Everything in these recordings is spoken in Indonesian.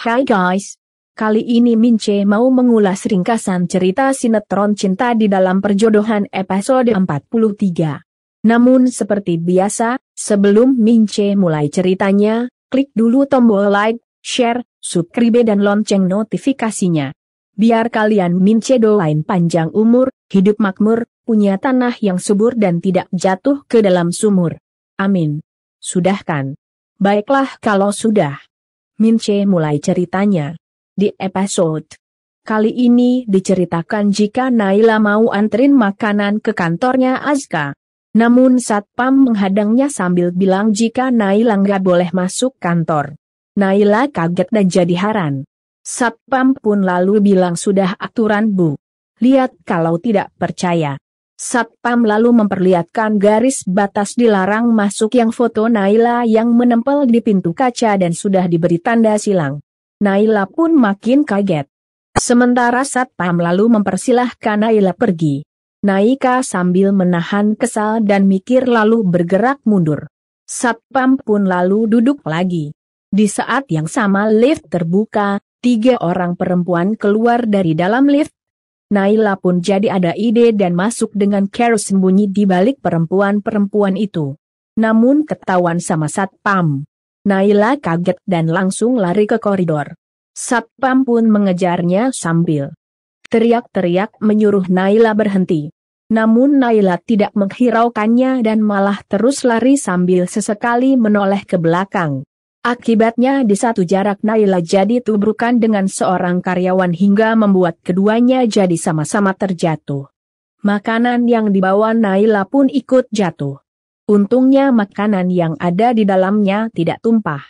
Hai guys, kali ini Mince mau mengulas ringkasan cerita sinetron Cinta di Dalam Perjodohan episode 43. Namun seperti biasa, sebelum Mince mulai ceritanya, klik dulu tombol like, share, subscribe dan lonceng notifikasinya. Biar kalian Mince doain panjang umur, hidup makmur, punya tanah yang subur dan tidak jatuh ke dalam sumur. Amin. Sudah kan? Baiklah kalau sudah. Mince mulai ceritanya. Di episode kali ini diceritakan jika Naila mau anterin makanan ke kantornya Azka. Namun Satpam menghadangnya sambil bilang jika Naila nggak boleh masuk kantor. Naila kaget dan jadi heran. Satpam pun lalu bilang sudah aturan Bu. Lihat kalau tidak percaya. Satpam lalu memperlihatkan garis batas dilarang masuk yang foto Naila yang menempel di pintu kaca dan sudah diberi tanda silang. Naila pun makin kaget. Sementara Satpam lalu mempersilahkan Naila pergi. Naika sambil menahan kesal dan mikir lalu bergerak mundur. Satpam pun lalu duduk lagi. Di saat yang sama lift terbuka, 3 orang perempuan keluar dari dalam lift. Naila pun jadi ada ide dan masuk dengan cara sembunyi di balik perempuan-perempuan itu. Namun ketahuan sama Satpam. Naila kaget dan langsung lari ke koridor. Satpam pun mengejarnya sambil teriak-teriak menyuruh Naila berhenti. Namun Naila tidak menghiraukannya dan malah terus lari sambil sesekali menoleh ke belakang. Akibatnya di satu jarak Naila jadi tubrukan dengan seorang karyawan hingga membuat keduanya jadi sama-sama terjatuh. Makanan yang dibawa Naila pun ikut jatuh. Untungnya makanan yang ada di dalamnya tidak tumpah.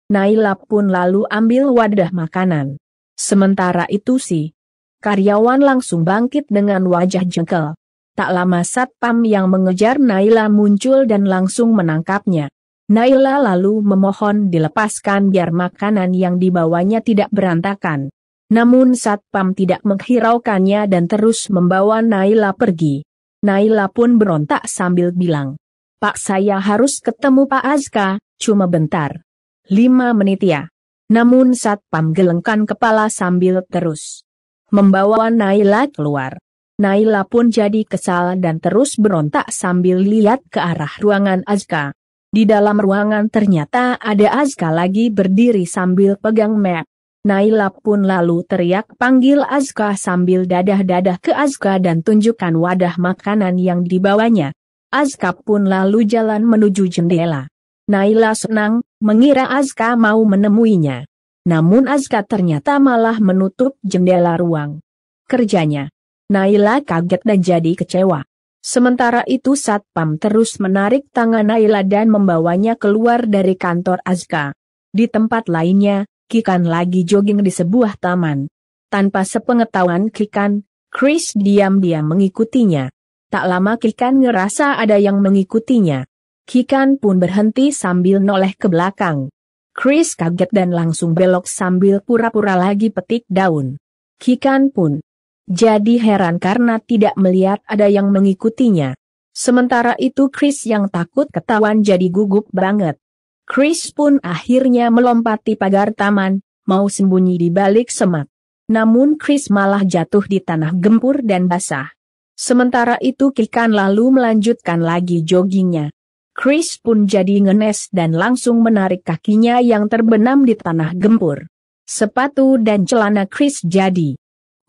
Naila pun lalu ambil wadah makanan. Sementara itu si karyawan langsung bangkit dengan wajah jengkel. Tak lama Satpam yang mengejar Naila muncul dan langsung menangkapnya. Naila lalu memohon dilepaskan biar makanan yang dibawanya tidak berantakan. Namun Satpam tidak menghiraukannya dan terus membawa Naila pergi. Naila pun berontak sambil bilang, "Pak, saya harus ketemu Pak Azka, cuma bentar. 5 menit ya." Namun Satpam gelengkan kepala sambil terus membawa Naila keluar. Naila pun jadi kesal dan terus berontak sambil lihat ke arah ruangan Azka. Di dalam ruangan ternyata ada Azka lagi berdiri sambil pegang map. Naila pun lalu teriak panggil Azka sambil dadah-dadah ke Azka dan tunjukkan wadah makanan yang dibawanya. Azka pun lalu jalan menuju jendela. Naila senang, mengira Azka mau menemuinya. Namun Azka ternyata malah menutup jendela ruang kerjanya. Naila kaget dan jadi kecewa. Sementara itu Satpam terus menarik tangan Naila dan membawanya keluar dari kantor Azka. Di tempat lainnya, Kikan lagi jogging di sebuah taman. Tanpa sepengetahuan Kikan, Chris diam-diam mengikutinya. Tak lama Kikan ngerasa ada yang mengikutinya. Kikan pun berhenti sambil noleh ke belakang. Chris kaget dan langsung belok sambil pura-pura lagi petik daun. Kikan pun jadi heran karena tidak melihat ada yang mengikutinya. Sementara itu Chris yang takut ketahuan jadi gugup banget. Chris pun akhirnya melompati pagar taman, mau sembunyi di balik semak. Namun Chris malah jatuh di tanah gempur dan basah. Sementara itu Kikan lalu melanjutkan lagi joggingnya. Chris pun jadi ngenes dan langsung menarik kakinya yang terbenam di tanah gempur. Sepatu dan celana Chris jadi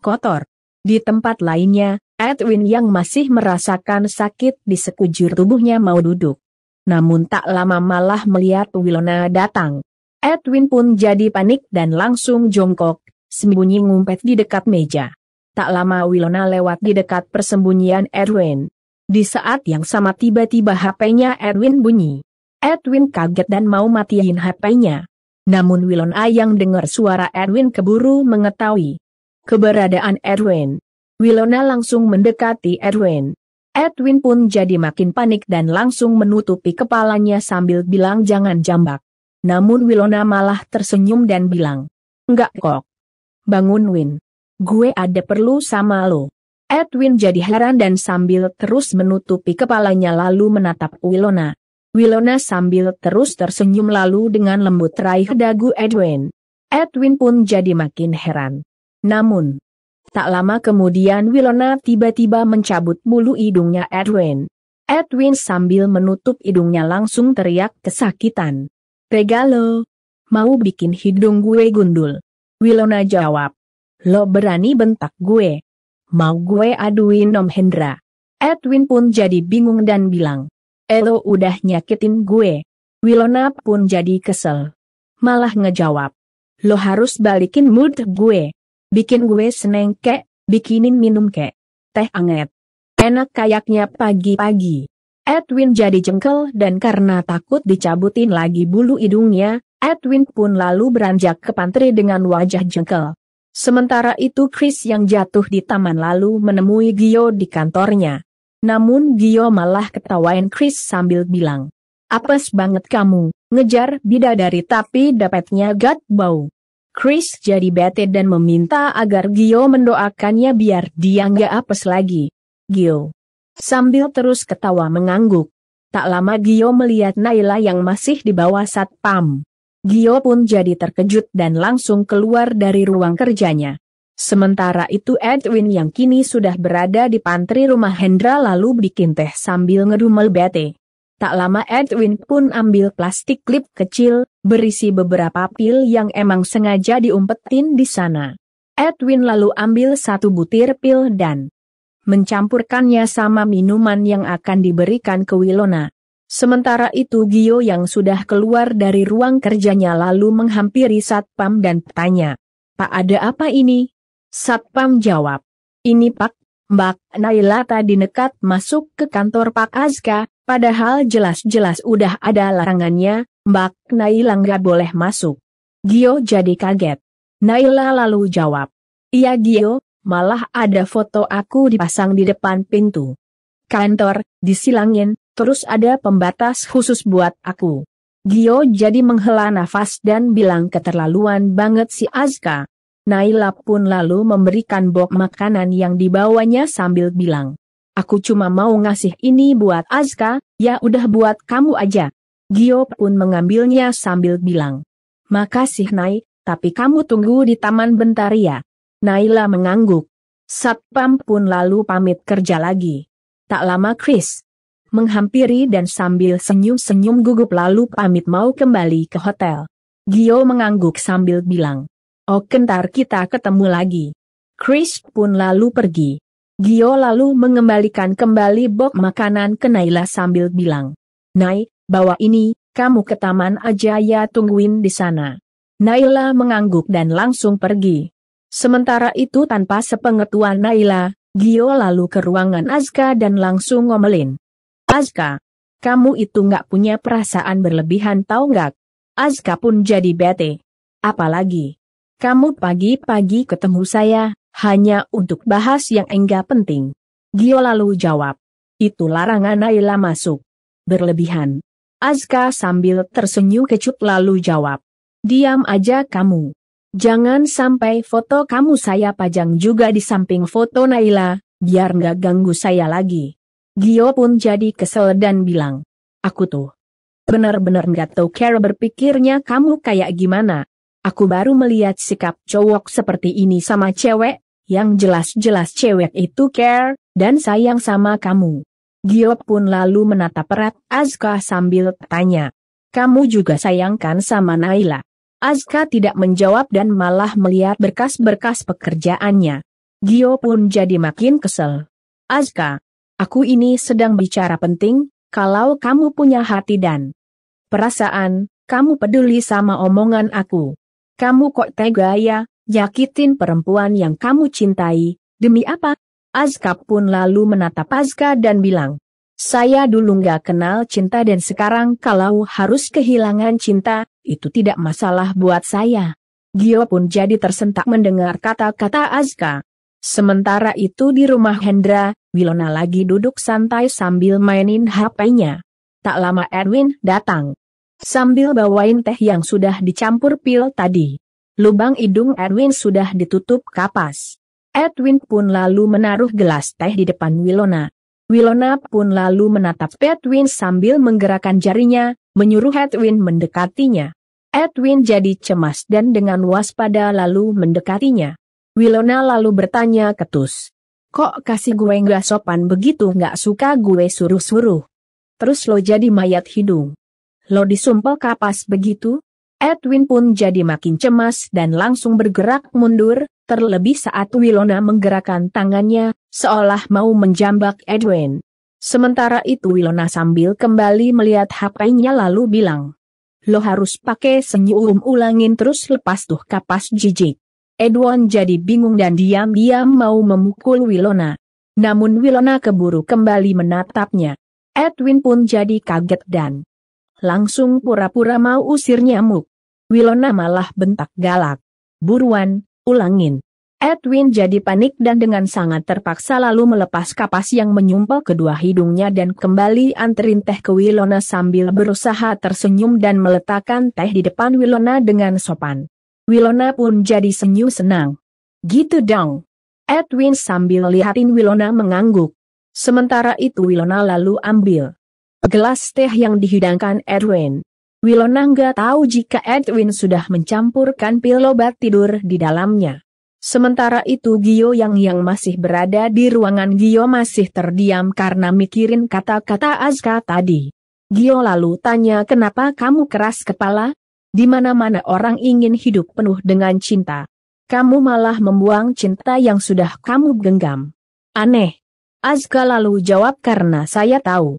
kotor. Di tempat lainnya, Edwin yang masih merasakan sakit di sekujur tubuhnya mau duduk. Namun tak lama malah melihat Wilona datang. Edwin pun jadi panik dan langsung jongkok, sembunyi ngumpet di dekat meja. Tak lama Wilona lewat di dekat persembunyian Edwin. Di saat yang sama tiba-tiba HP-nya Edwin bunyi. Edwin kaget dan mau matiin HP-nya. Namun Wilona yang dengar suara Edwin keburu mengetahui keberadaan Edwin. Wilona langsung mendekati Edwin. Edwin pun jadi makin panik dan langsung menutupi kepalanya sambil bilang jangan jambak. Namun Wilona malah tersenyum dan bilang, "Enggak kok. Bangun Win. Gue ada perlu sama lo." Edwin jadi heran dan sambil terus menutupi kepalanya lalu menatap Wilona. Wilona sambil terus tersenyum lalu dengan lembut raih dagu Edwin. Edwin pun jadi makin heran. Namun, tak lama kemudian Wilona tiba-tiba mencabut bulu hidungnya Edwin. Edwin sambil menutup hidungnya langsung teriak kesakitan. "Regalo, mau bikin hidung gue gundul?" Wilona jawab. "Lo berani bentak gue? Mau gue aduin Om Hendra?" Edwin pun jadi bingung dan bilang, "Lo udah nyakitin gue." Wilona pun jadi kesel. Malah ngejawab, "Lo harus balikin mood gue. Bikin gue seneng kek, bikinin minum kek. Teh anget. Enak kayaknya pagi-pagi." Edwin jadi jengkel dan karena takut dicabutin lagi bulu hidungnya, Edwin pun lalu beranjak ke pantry dengan wajah jengkel. Sementara itu Chris yang jatuh di taman lalu menemui Gio di kantornya. Namun Gio malah ketawain Chris sambil bilang, "Apes banget kamu, ngejar bidadari tapi dapatnya gat bau." Chris jadi bete dan meminta agar Gio mendoakannya biar dia nggak apes lagi. Gio sambil terus ketawa mengangguk. Tak lama Gio melihat Naila yang masih di bawah satpam. Gio pun jadi terkejut dan langsung keluar dari ruang kerjanya. Sementara itu Edwin yang kini sudah berada di pantry rumah Hendra lalu bikin teh sambil ngedumel bete. Tak lama Edwin pun ambil plastik klip kecil, berisi beberapa pil yang emang sengaja diumpetin di sana. Edwin lalu ambil satu butir pil dan mencampurkannya sama minuman yang akan diberikan ke Wilona. Sementara itu Gio yang sudah keluar dari ruang kerjanya lalu menghampiri satpam dan tanya, "Pak, ada apa ini?" Satpam jawab, "Ini Pak, Mbak Naila tadi nekat masuk ke kantor Pak Azka, padahal jelas-jelas udah ada larangannya, Mbak Naila nggak boleh masuk." Gio jadi kaget. Naila lalu jawab, "Iya Gio, malah ada foto aku dipasang di depan pintu kantor, disilangin, terus ada pembatas khusus buat aku." Gio jadi menghela nafas dan bilang keterlaluan banget si Azka. Naila pun lalu memberikan box makanan yang dibawanya sambil bilang, "Aku cuma mau ngasih ini buat Azka, ya udah buat kamu aja." Gio pun mengambilnya sambil bilang, "Makasih Nai, tapi kamu tunggu di taman bentar ya." Naila mengangguk. Satpam pun lalu pamit kerja lagi. Tak lama Chris menghampiri dan sambil senyum-senyum gugup lalu pamit mau kembali ke hotel. Gio mengangguk sambil bilang, "Oke ntar kita ketemu lagi." Chris pun lalu pergi. Gio lalu mengembalikan kembali box makanan ke Naila sambil bilang, "Nai, bawa ini, kamu ke taman aja ya tungguin di sana." Naila mengangguk dan langsung pergi. Sementara itu tanpa sepengetahuan Naila, Gio lalu ke ruangan Azka dan langsung ngomelin, "Azka, kamu itu nggak punya perasaan berlebihan tau nggak?" Azka pun jadi bete. "Apalagi? Kamu pagi-pagi ketemu saya, hanya untuk bahas yang enggak penting." Gio lalu jawab, "Itu larangan Naila masuk. Berlebihan." Azka sambil tersenyum kecut lalu jawab, "Diam aja kamu. Jangan sampai foto kamu saya pajang juga di samping foto Naila, biar nggak ganggu saya lagi." Gio pun jadi kesel dan bilang, "Aku tuh bener-bener nggak tahu cara berpikirnya kamu kayak gimana. Aku baru melihat sikap cowok seperti ini sama cewek, yang jelas-jelas cewek itu care dan sayang sama kamu." Gio pun lalu menatap erat Azka sambil tanya, "Kamu juga sayangkan sama Naila?" Azka tidak menjawab dan malah melihat berkas-berkas pekerjaannya. Gio pun jadi makin kesel. "Azka, aku ini sedang bicara penting, kalau kamu punya hati dan perasaan, kamu peduli sama omongan aku. Kamu kok tega ya, nyakitin perempuan yang kamu cintai, demi apa?" Azka pun lalu menatap Azka dan bilang, "Saya dulu nggak kenal cinta dan sekarang kalau harus kehilangan cinta, itu tidak masalah buat saya." Gio pun jadi tersentak mendengar kata-kata Azka. Sementara itu di rumah Hendra, Wilona lagi duduk santai sambil mainin HP-nya. Tak lama Edwin datang. Sambil bawain teh yang sudah dicampur pil tadi. Lubang hidung Edwin sudah ditutup kapas. Edwin pun lalu menaruh gelas teh di depan Wilona. Wilona pun lalu menatap Edwin sambil menggerakkan jarinya, menyuruh Edwin mendekatinya. Edwin jadi cemas dan dengan waspada lalu mendekatinya. Wilona lalu bertanya ketus. Kok kasih gue nggak sopan begitu, nggak suka gue suruh-suruh. Terus lo jadi mayat hidung. Lo disumpel kapas begitu? Edwin pun jadi makin cemas dan langsung bergerak mundur, terlebih saat Wilona menggerakkan tangannya, seolah mau menjambak Edwin. Sementara itu Wilona sambil kembali melihat HP-nya lalu bilang. Lo harus pakai senyum, ulangin terus lepas tuh kapas jijik. Edwin jadi bingung dan diam-diam mau memukul Wilona. Namun Wilona keburu kembali menatapnya. Edwin pun jadi kaget dan langsung pura-pura mau usir nyamuk. Wilona malah bentak galak. Buruan, ulangin. Edwin jadi panik dan dengan sangat terpaksa lalu melepas kapas yang menyumpal kedua hidungnya dan kembali anterin teh ke Wilona sambil berusaha tersenyum dan meletakkan teh di depan Wilona dengan sopan. Wilona pun jadi senyum senang. Gitu dong. Edwin sambil lihatin Wilona mengangguk. Sementara itu Wilona lalu ambil gelas teh yang dihidangkan Edwin. Wilona nggak tahu jika Edwin sudah mencampurkan pil obat tidur di dalamnya. Sementara itu Gio yang masih berada di ruangan Gio masih terdiam karena mikirin kata-kata Azka tadi. Gio lalu tanya, kenapa kamu keras kepala? Di mana-mana orang ingin hidup penuh dengan cinta. Kamu malah membuang cinta yang sudah kamu genggam. Aneh. Azka lalu jawab, karena saya tahu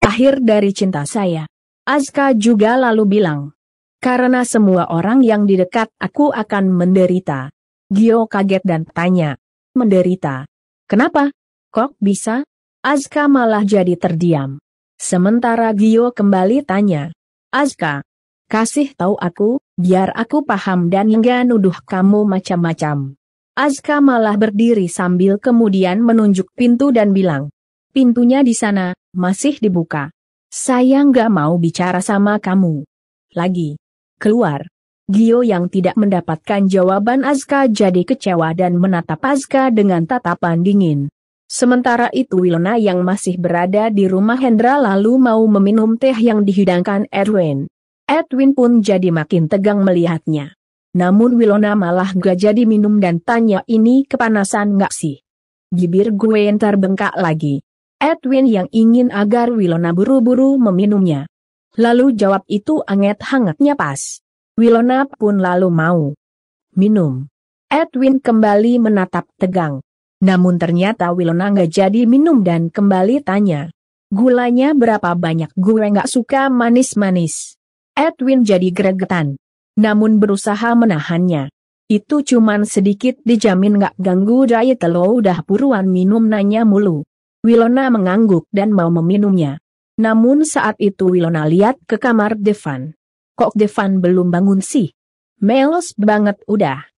akhir dari cinta saya. Azka juga lalu bilang, karena semua orang yang di dekat aku akan menderita. Gio kaget dan tanya, menderita? Kenapa? Kok bisa? Azka malah jadi terdiam. Sementara Gio kembali tanya, Azka, kasih tahu aku, biar aku paham dan enggak nuduh kamu macam-macam. Azka malah berdiri sambil kemudian menunjuk pintu dan bilang, pintunya di sana, masih dibuka. Saya nggak mau bicara sama kamu lagi. Keluar. Gio yang tidak mendapatkan jawaban Azka jadi kecewa dan menatap Azka dengan tatapan dingin. Sementara itu Wilona yang masih berada di rumah Hendra lalu mau meminum teh yang dihidangkan Edwin. Edwin pun jadi makin tegang melihatnya. Namun Wilona malah gak jadi minum dan tanya, ini kepanasan gak sih? Bibir gue ntar bengkak lagi. Edwin yang ingin agar Wilona buru-buru meminumnya. Lalu jawab, itu anget hangatnya pas. Wilona pun lalu mau minum. Edwin kembali menatap tegang. Namun ternyata Wilona nggak jadi minum dan kembali tanya. Gulanya berapa banyak? Gue nggak suka manis-manis. Edwin jadi gregetan. Namun berusaha menahannya. Itu cuman sedikit, dijamin nggak ganggu diet lo, udah buruan minum, nanya mulu. Wilona mengangguk dan mau meminumnya. Namun saat itu Wilona lihat ke kamar Devan. Kok Devan belum bangun sih? Males banget udah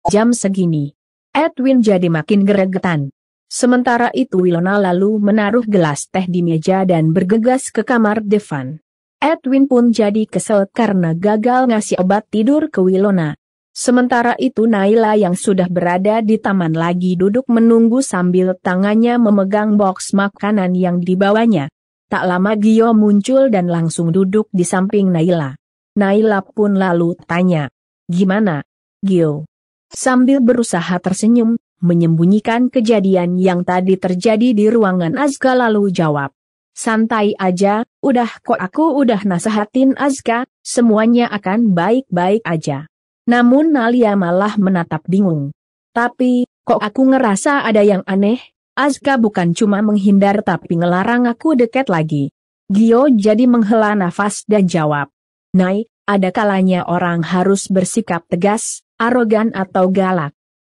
jam segini. Edwin jadi makin gregetan. Sementara itu Wilona lalu menaruh gelas teh di meja dan bergegas ke kamar Devan. Edwin pun jadi kesel karena gagal ngasih obat tidur ke Wilona. Sementara itu Naila yang sudah berada di taman lagi duduk menunggu sambil tangannya memegang box makanan yang dibawanya. Tak lama Gio muncul dan langsung duduk di samping Naila. Naila pun lalu tanya, gimana, Gio? Sambil berusaha tersenyum, menyembunyikan kejadian yang tadi terjadi di ruangan Azka lalu jawab. Santai aja, udah kok, aku udah nasehatin Azka, semuanya akan baik-baik aja. Namun Naila malah menatap bingung. Tapi, kok aku ngerasa ada yang aneh? Azka bukan cuma menghindar tapi ngelarang aku dekat lagi. Gio jadi menghela nafas dan jawab. Nay, ada kalanya orang harus bersikap tegas, arogan atau galak.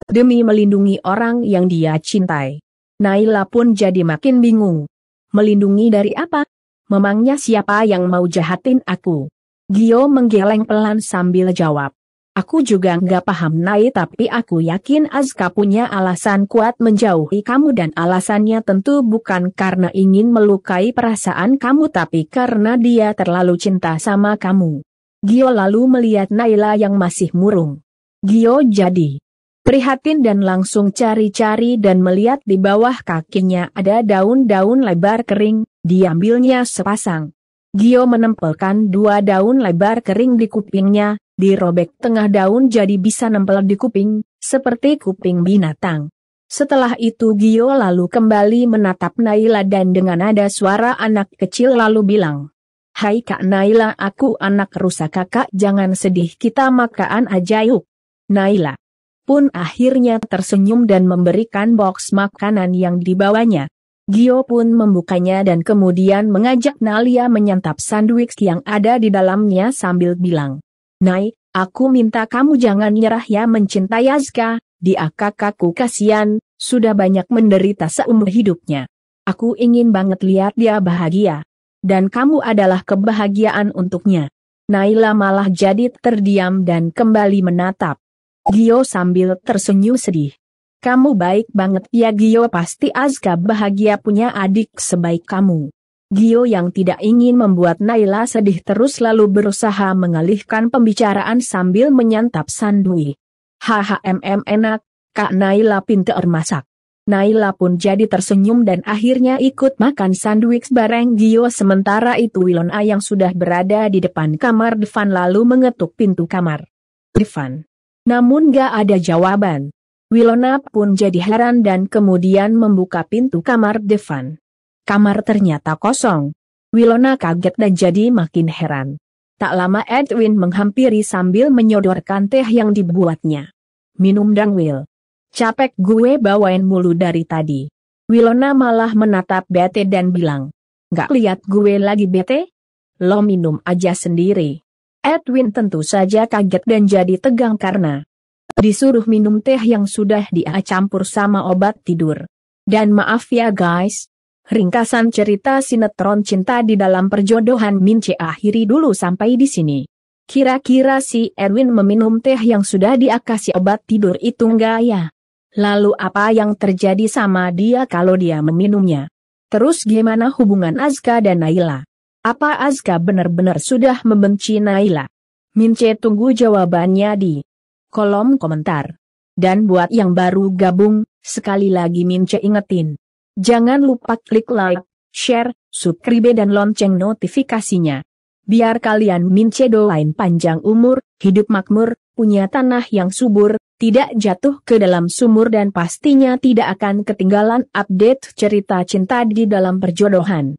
Demi melindungi orang yang dia cintai. Naila pun jadi makin bingung. Melindungi dari apa? Memangnya siapa yang mau jahatin aku? Gio menggeleng pelan sambil jawab. Aku juga nggak paham Nay, tapi aku yakin Azka punya alasan kuat menjauhi kamu dan alasannya tentu bukan karena ingin melukai perasaan kamu tapi karena dia terlalu cinta sama kamu. Gio lalu melihat Naila yang masih murung. Gio jadi prihatin dan langsung cari-cari dan melihat di bawah kakinya ada daun-daun lebar kering, diambilnya sepasang. Gio menempelkan 2 daun lebar kering di kupingnya, dirobek tengah daun jadi bisa nempel di kuping, seperti kuping binatang. Setelah itu Gio lalu kembali menatap Naila dan dengan nada suara anak kecil lalu bilang, "Hai Kak Naila, aku anak rusak kakak, jangan sedih, kita makan aja yuk." Naila pun akhirnya tersenyum dan memberikan box makanan yang dibawanya. Gio pun membukanya dan kemudian mengajak Naila menyantap sandwich yang ada di dalamnya sambil bilang, "Nai, aku minta kamu jangan nyerah ya mencintai Azka, dia kakakku kasihan, sudah banyak menderita seumur hidupnya. Aku ingin banget lihat dia bahagia. Dan kamu adalah kebahagiaan untuknya." Naila malah jadi terdiam dan kembali menatap Gio sambil tersenyum sedih. "Kamu baik banget ya Gio, pasti Azka bahagia punya adik sebaik kamu." Gio yang tidak ingin membuat Naila sedih terus lalu berusaha mengalihkan pembicaraan sambil menyantap sandwich. Enak, Kak Naila pinter masak." Naila pun jadi tersenyum dan akhirnya ikut makan sandwich bareng Gio. Sementara itu Wilona yang sudah berada di depan kamar Devan lalu mengetuk pintu kamar Devan. Namun gak ada jawaban. Wilona pun jadi heran dan kemudian membuka pintu kamar Devan. Kamar ternyata kosong. Wilona kaget dan jadi makin heran. Tak lama Edwin menghampiri sambil menyodorkan teh yang dibuatnya. "Minum dong Will. Capek gue bawain mulu dari tadi." Wilona malah menatap bete dan bilang, "Gak lihat gue lagi bete? Lo minum aja sendiri." Edwin tentu saja kaget dan jadi tegang karena disuruh minum teh yang sudah dia campur sama obat tidur. Dan maaf ya guys, ringkasan cerita sinetron Cinta di Dalam Perjodohan Mince akhiri dulu sampai di sini. Kira-kira si Edwin meminum teh yang sudah dia kasih obat tidur itu enggak ya? Lalu apa yang terjadi sama dia kalau dia meminumnya? Terus gimana hubungan Azka dan Naila? Apa Azka benar-benar sudah membenci Naila? Mince tunggu jawabannya di kolom komentar. Dan buat yang baru gabung, sekali lagi Mince ingetin, jangan lupa klik like, share, subscribe dan lonceng notifikasinya. Biar kalian Mince doain panjang umur, hidup makmur, punya tanah yang subur, tidak jatuh ke dalam sumur dan pastinya tidak akan ketinggalan update cerita cinta di dalam perjodohan.